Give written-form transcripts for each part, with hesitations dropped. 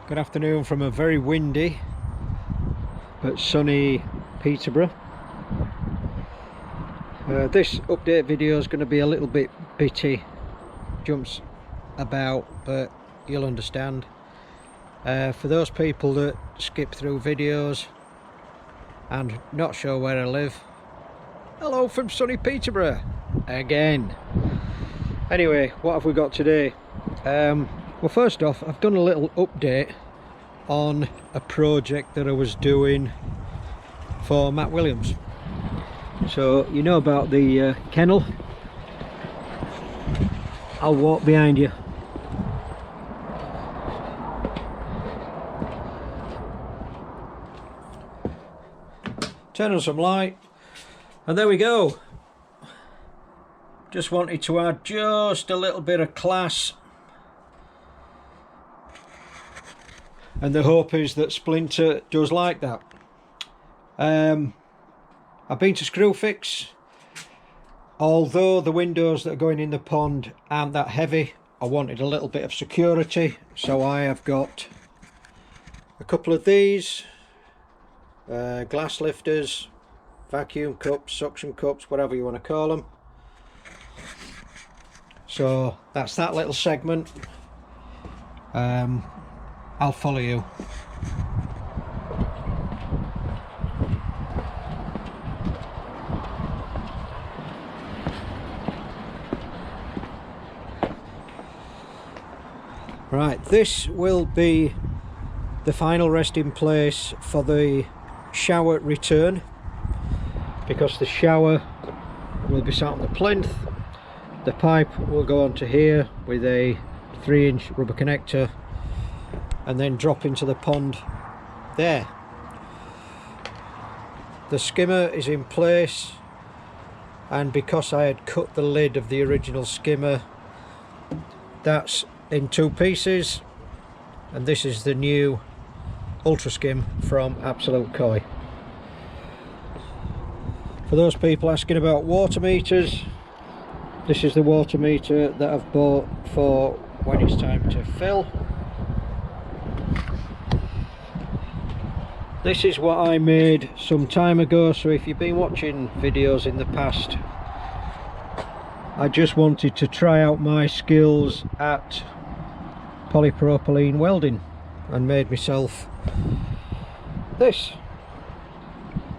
Good afternoon from a very windy but sunny Peterborough. This update video is going to be a little bit bitty, jumps about, but you'll understand. For those people that skip through videos and not sure where I live, hello from sunny Peterborough again. Anyway, what have we got today? Well, first off, I've done a little update on a project that I was doing for Matt Williams. So you know about the kennel. I'll walk behind you. Turn on some light, and there we go. Just wanted to add just a little bit of class, and the hope is that Splinter does like that. I've been to Screwfix. Although the windows that are going in the pond aren't that heavy, I wanted a little bit of security, so I have got a couple of these glass lifters, vacuum cups, suction cups, whatever you want to call them. So that's that little segment. I'll follow you. Right, this will be the final resting place for the shower return, because the shower will be sat on the plinth. The pipe will go onto here with a 3-inch rubber connector and then drop into the pond there. The skimmer is in place, and because I had cut the lid of the original skimmer, that's in 2 pieces, and this is the new Ultra Skim from Absolute Koi. For those people asking about water meters, this is the water meter that I've bought for when it's time to fill. This is what I made some time ago, so if you've been watching videos in the past, I just wanted to try out my skills at polypropylene welding and made myself this.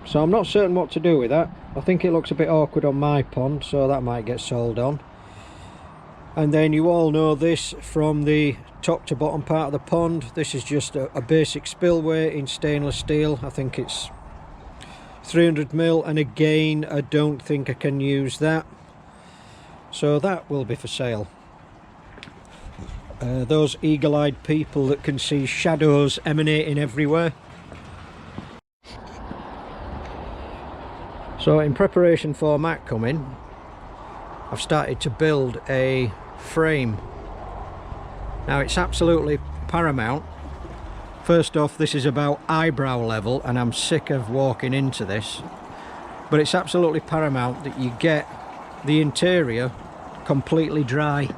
So I'm not certain what to do with that. I think it looks a bit awkward on my pond, so that might get sold on. And then you all know this from the top to bottom part of the pond. This is just a basic spillway in stainless steel. I think it's 300mm, and again I don't think I can use that, so that will be for sale. Those eagle-eyed people that can see shadows emanating everywhere. So in preparation for Matt coming, I've started to build a frame. Now it's absolutely paramount. First off, this is about eyebrow level, and I'm sick of walking into this, but it's absolutely paramount that you get the interior completely dry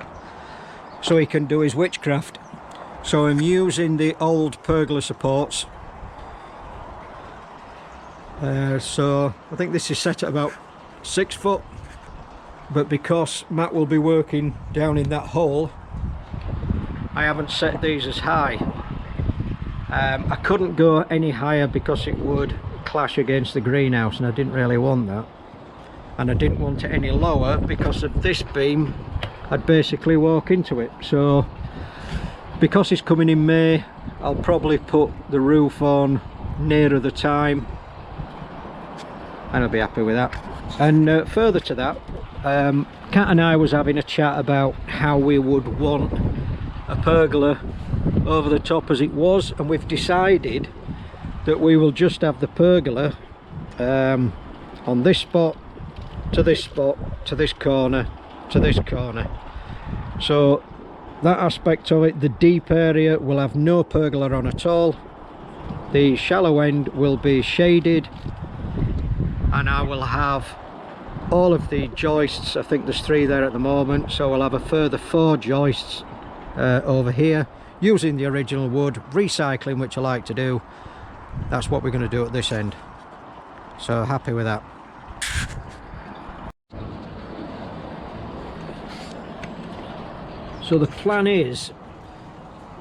so he can do his witchcraft. So I'm using the old pergola supports. So I think this is set at about 6 foot, but because Matt will be working down in that hole, I haven't set these as high. I couldn't go any higher because it would clash against the greenhouse, and I didn't really want that. And I didn't want it any lower because of this beam. I'd basically walk into it. So because it's coming in May, I'll probably put the roof on nearer the time, and I'll be happy with that. And further to that, Kat and I was having a chat about how we would want a pergola over the top as it was, and we've decided that we will just have the pergola on this spot, to this spot, to this corner, to this corner. So that aspect of it, the deep area, will have no pergola on at all. The shallow end will be shaded, and I will have all of the joists. I think there's 3 there at the moment, so we'll have a further 4 joists over here. using the original wood, recycling, which I like to do. That's what we're going to do at this end. So happy with that. So the plan is,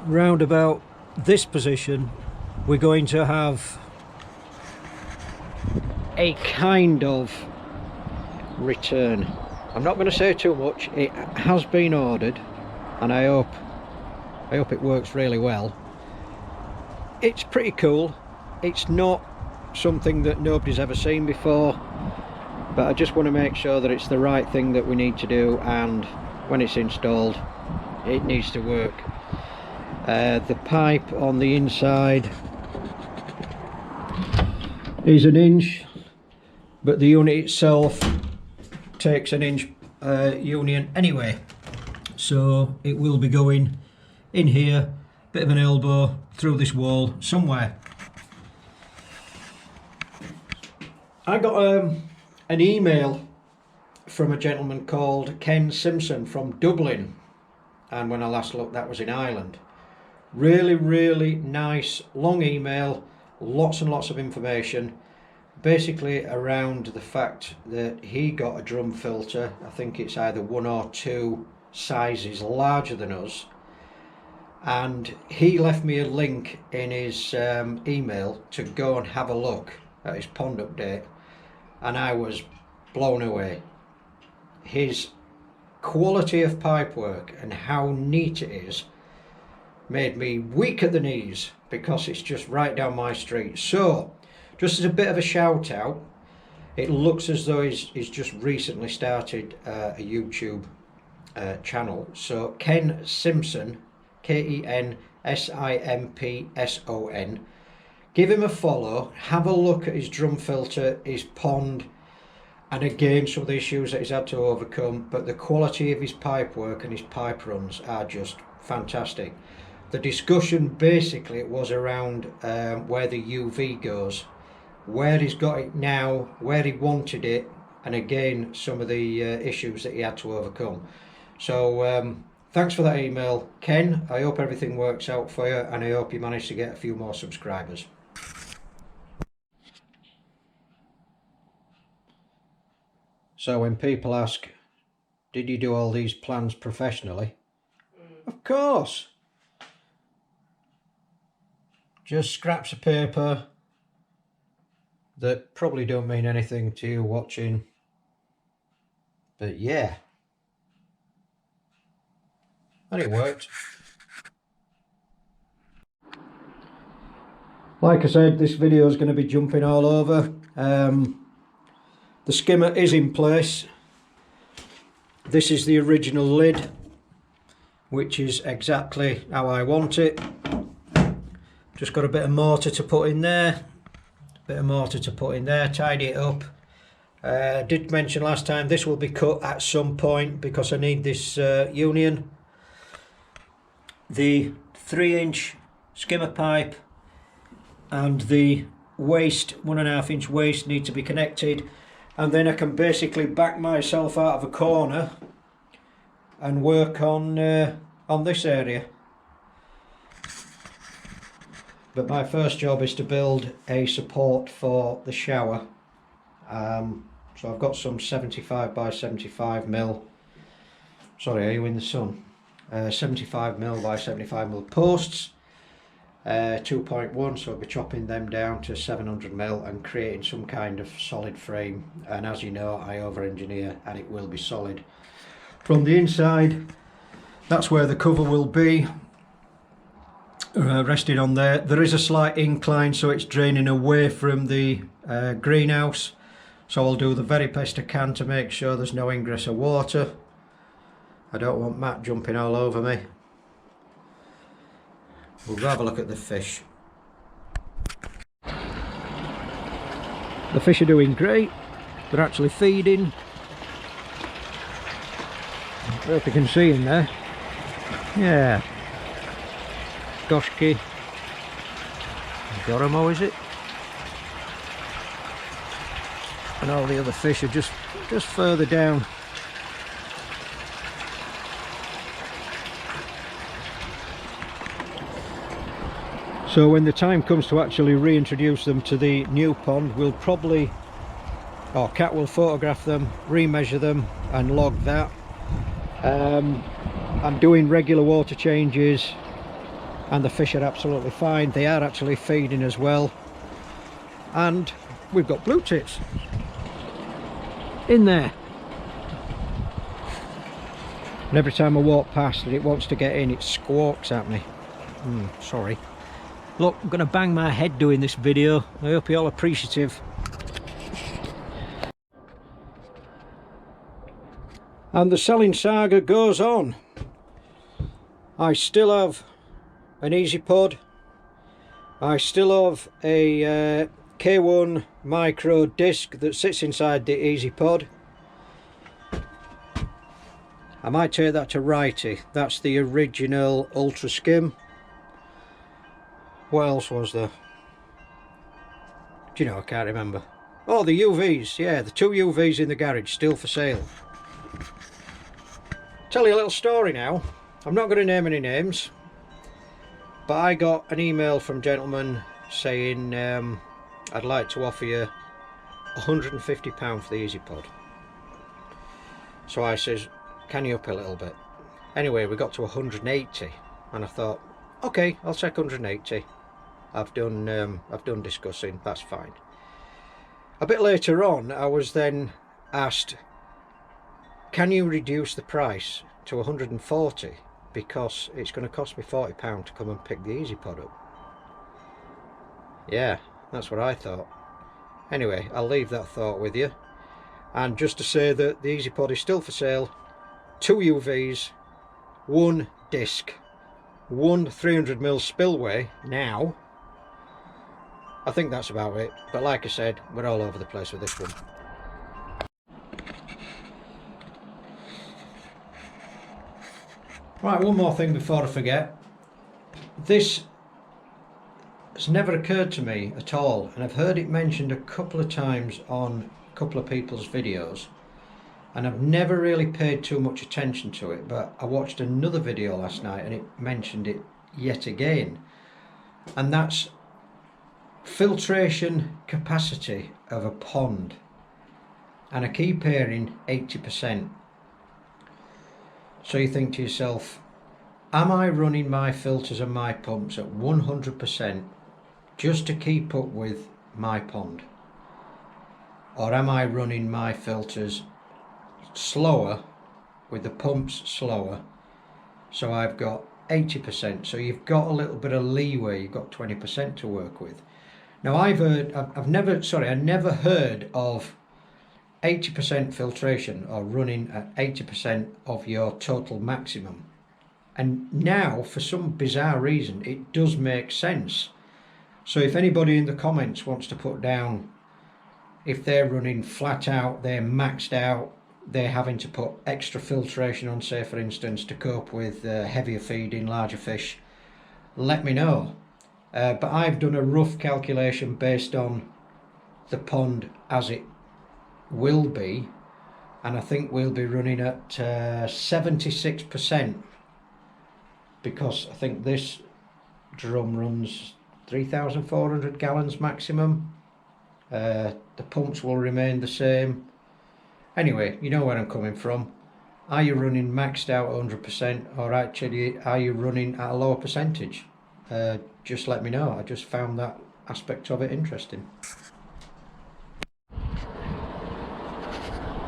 round about this position, we're going to have a kind of return. I'm not going to say too much. It has been ordered, and I hope it works really well. It's pretty cool. It's not something that nobody's ever seen before, but I just want to make sure that it's the right thing that we need to do, and when it's installed it needs to work. The pipe on the inside is 1 inch, but the unit itself takes 1 inch union anyway, so it will be going in here, bit of an elbow through this wall somewhere. I got an email from a gentleman called Ken Simpson from Dublin, and when I last looked that was in Ireland. Really nice long email, lots and lots of information, basically around the fact that he got a drum filter. I think it's either 1 or 2 sizes larger than us, and he left me a link in his email to go and have a look at his pond update, and I was blown away. His quality of pipework and how neat it is made me weak at the knees, because it's just right down my street. So just as a bit of a shout out, it looks as though he's just recently started a YouTube channel. So Ken Simpson, Kensimpson, give him a follow, have a look at his drum filter, his pond, and again some of the issues that he's had to overcome, but the quality of his pipe work and his pipe runs are just fantastic. The discussion basically it was around where the UV goes, where he's got it now, where he wanted it, and again some of the issues that he had to overcome. So thanks for that email, Ken. I hope everything works out for you, and I hope you manage to get a few more subscribers. So when people ask, did you do all these plans professionally? Of course. Just scraps of paper that probably don't mean anything to you watching, but yeah. And it worked. Like I said, this video is going to be jumping all over. The skimmer is in place. This is the original lid, which is exactly how I want it. Just got a bit of mortar to put in there, tidy it up. Did mention last time this will be cut at some point because I need this union. The 3-inch skimmer pipe and the waste, 1.5 inch waste, need to be connected, and then I can basically back myself out of a corner and work on this area. But my first job is to build a support for the shower. So I've got some 75 by 75 mil. Sorry, are you in the sun? 75 mil by 75 mil posts. 2.1, so I'll be chopping them down to 700 mil and creating some kind of solid frame. And as you know, I over engineer, and it will be solid. From the inside, that's where the cover will be. Rested on there. There is a slight incline, so it's draining away from the greenhouse, so I'll do the very best I can to make sure there's no ingress of water. I don't want Matt jumping all over me. We'll have a look at the fish. The fish are doing great. They're actually feeding. I hope you can see in there. Yeah. Goshki, Goromo, is it? And all the other fish are just further down. So when the time comes to actually reintroduce them to the new pond, we'll probably, or Kat will photograph them, remeasure them and log that. I'm doing regular water changes and the fish are absolutely fine. They are actually feeding as well, and we've got blue tits in there, and every time I walk past and it wants to get in, it squawks at me. Sorry. Look, I'm gonna bang my head doing this video. I hope you're all appreciative. And the selling saga goes on. I still have an Easy Pod. I still have a K1 micro disc that sits inside the Easy Pod. I might take that to Righty. That's the original Ultra Skim. What else was there? Do you know, I can't remember. Oh, the UVs. Yeah, the 2 UVs in the garage, still for sale. Tell you a little story now. I'm not going to name any names, but I got an email from a gentleman saying I'd like to offer you £150 for the Easy Pod. So I says, can you up a little bit? Anyway, we got to 180 and I thought, okay, I'll take 180. I've done discussing, that's fine. A bit later on, I was then asked, can you reduce the price to 140 because it's going to cost me £40 to come and pick the Easy Pod up? Yeah, that's what I thought. Anyway, I'll leave that thought with you, and just to say that the Easy Pod is still for sale. 2 UVs, 1 disc, 1 300mm spillway now. I think that's about it, but like I said, we're all over the place with this one. Right, one more thing before I forget. This has never occurred to me at all, and I've heard it mentioned a couple of times on a couple of people's videos, and I've never really paid too much attention to it, but I watched another video last night and it mentioned it yet again, and that's filtration capacity of a pond. And I keep hearing 80%. So you think to yourself, am I running my filters and my pumps at 100% just to keep up with my pond? Or am I running my filters slower with the pumps slower, so I've got 80%, so you've got a little bit of leeway, you've got 20% to work with. Now I never heard of 80% filtration or running at 80% of your total maximum, and now for some bizarre reason it does make sense. So if anybody in the comments wants to put down if they're running flat out, they're maxed out, they're having to put extra filtration on, say for instance, to cope with heavier feeding, larger fish, let me know. But I've done a rough calculation based on the pond as it will be, and I think we'll be running at 76%, because I think this drum runs 3,400 gallons maximum. The pumps will remain the same. Anyway, you know where I'm coming from. Are you running maxed out 100%, or actually are you running at a lower percentage? Just let me know. I just found that aspect of it interesting.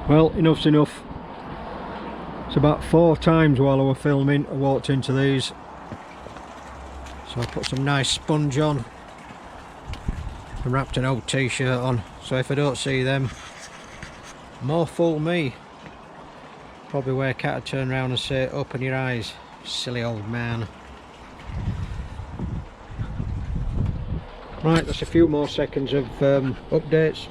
Well, enough's enough. It's about 4 times while I was filming I walked into these, so I put some nice sponge on and wrapped an old t-shirt on, so if I don't see them, more fool me. Probably where Cat would turn around and say, open your eyes, silly old man. Right, that's a few more seconds of updates.